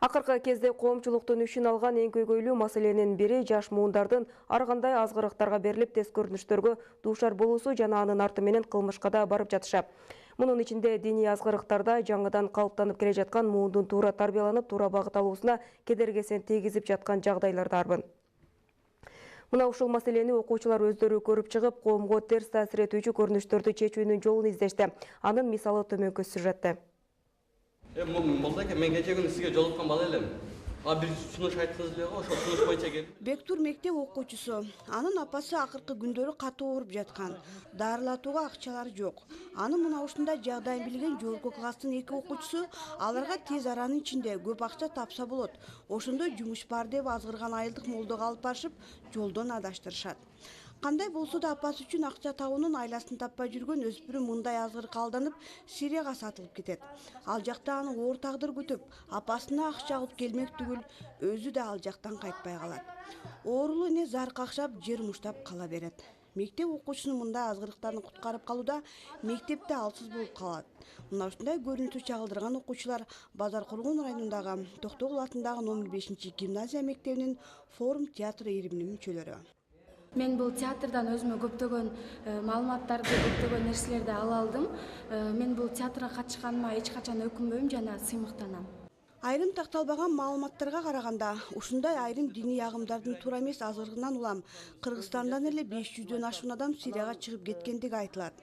Акыркы кезде коомчулуктун ишин алган эң көйгөйлүү маселенин бири жаш муундардын ар кандай азгырыктарга берилип тез көрүнүштөргө дуушар болуусу жана анын арты менен кылмышка да барып жатышат. Мунун ичинде диний азгырыктарда жаңыдан калыптанып келе жаткан муундун туура тарбияланып, туура багыт алуусуна кедергисин тийгизип жаткан жагдайлар да арбын. Мына ушул маселени окуучулар өздөрү көрүп чыгып, коомго терс таасир этүүчү көрүнүштөрдү чечүүнүн жолун издешти. Анын мисалы төмөнкү сюжетте. Молдайка, мен кече күнү сизге жолуккан бала элем. Бир сунуш айткызып эле го, ошол сунуш боюнча келдим. Бектур мектеп окуучусу. Анын апасы акыркы күндөрү катуу ооруп жаткан. Дарылатууга акчалары жок. Анын мына ушундай жагдайын билген жогорку класстын 2 окуучусу аларга тез аранын ичинде көп акча тапса болот. Ошондой жумуш бар деп азгырган айылдык молдого алып барышып, жолдон адаштырышат. Кандай болсо да апасы үчүн акча табуунун айласын таппай жүргөн өспүрүм мындай азгырыкка алданып Сирияга сатылып кетет. Ал жакта аны оор тагдыр күтүп, апасына акча алып келмек түгүл, өзү да ал жактан кайтпай калат. Оорулуу эне зар какшап, жер муштап кала берет. Мектеп окуучусунун мындай азгырыктардан куткарып калууда мектепте алсыз болуп калат. Мына ушундай көрүнүштү чагылдырган окуучулар Базар Кургун районундагы Токтогул атындагы номер 5-гимназия мектебинин форум театры ириминин мүчөлөрү. Мен бул театрдан өзүмө көптөгөн маалыматтарды, көптөгөн нерселерди ала алдым. Мен бул театрга катышканыма эч качан өкүнбөйм жана сыймыктанам. Айрым такталбаган маалыматтарга караганда, ушундай айрым диний агымдардын туура эмес азгырыгынан улам Кыргызстандан эле 500дөн ашуун адам Сирияга чыгып кеткендиги айтылат.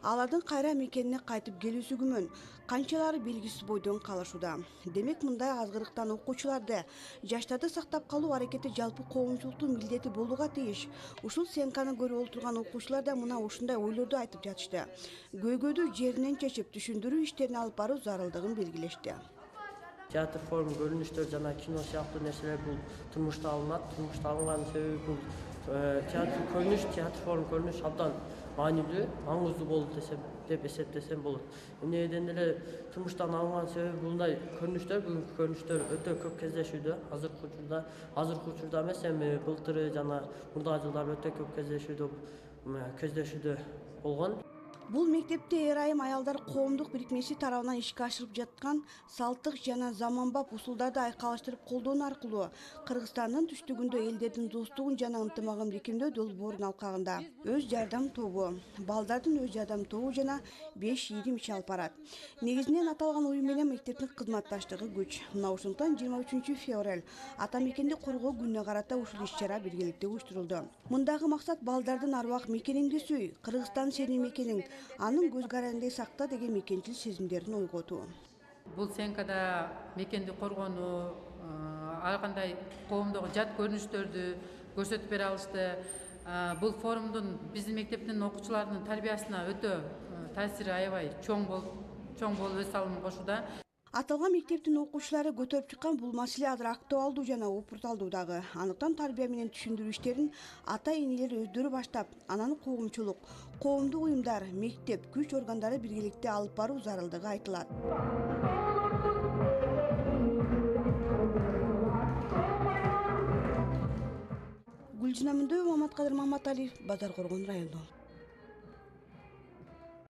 Алардын кайра мекенине кайтып келүүсү күмөн, канчалары белгисиз бойдон калышууда. Демек, мындай азгырыктан окуучуларды, жаштарды сактап калуу аракети жалпы коомчулуктун милдети болууга тийиш. Ушул сценканы көрүп отурган окуучулар да мына ушундай ойлорду айтып жатышты. Көйгөйдү жеринен чечип, түшүндүрүү иштерин алып баруу зарылдыгын белгилешти. Театр, форум, көрүнүштөр жана кино сыяктуу нерселер бул турмушта алынат. Турмушта алынган себеби бул театр көрүнүш, театр, форум, көрүнүш абдан маанилүү, маңыздуу болду деп эсептесем болот. Эмнеден эле турмуштан алынган себеби мындай көрүнүштөр, бүгүнкү көрүнүштөр өтө көп кездешүүдө, азыркы учурда эмес, эми былтыры жана мурдагы жылдары өтө көп кездешүүдө болгон. Бул мектепте эр айым аялдар коомдук бирикмеси тарабынан ишке ашырып жаткан салттык жана заманбап усулдарды айкалыштырып колдонуу аркылуу Кыргызстандын түштүгүндө элдердин достугун жана ынтымагын бекемдөө долбоорунун алкагында өз жардам тобу, балдардын өз жардам тобу жана 5 ийрим иш алып барат. Негизинен аталган уюм менен мектептин кызматташтыгы күч. Мына ошондон 23-февраль ата мекенди коргоо күнүнө карата ушул иш-чара биргеликте уюштурулду. Мындагы максат балдардын аруак мекениңди сүй, Кыргызстан сенин мекениң, анын көз карандей сакта деген мекенчил сезимдерин ойготуу. Бул сценкада мекенди коргонуу, ар кандай коомдогу жат көрүнүштөрдү көрсөтүп бере алышты. Бул форумдун биздин мектептин окуучуларынын тарбиясына өтө таасири аябай чоң болуп өз салымын кошууда. Аталган мектептин окуучулары көтөрүп чыккан бул маселе азыр актуалдуу жана опурталдуу дагы. Андыктан тарбия менен түшүндүрүү иштерин ата-энелер өздөрү баштап, анан коомчулук, коомдук уюмдар, мектеп, күч органдары биргеликте алып баруу зарылдыгы айтылат. Гүлжина Мөндөбү, Маматкадыр Маматалиев, Базар Кургун району.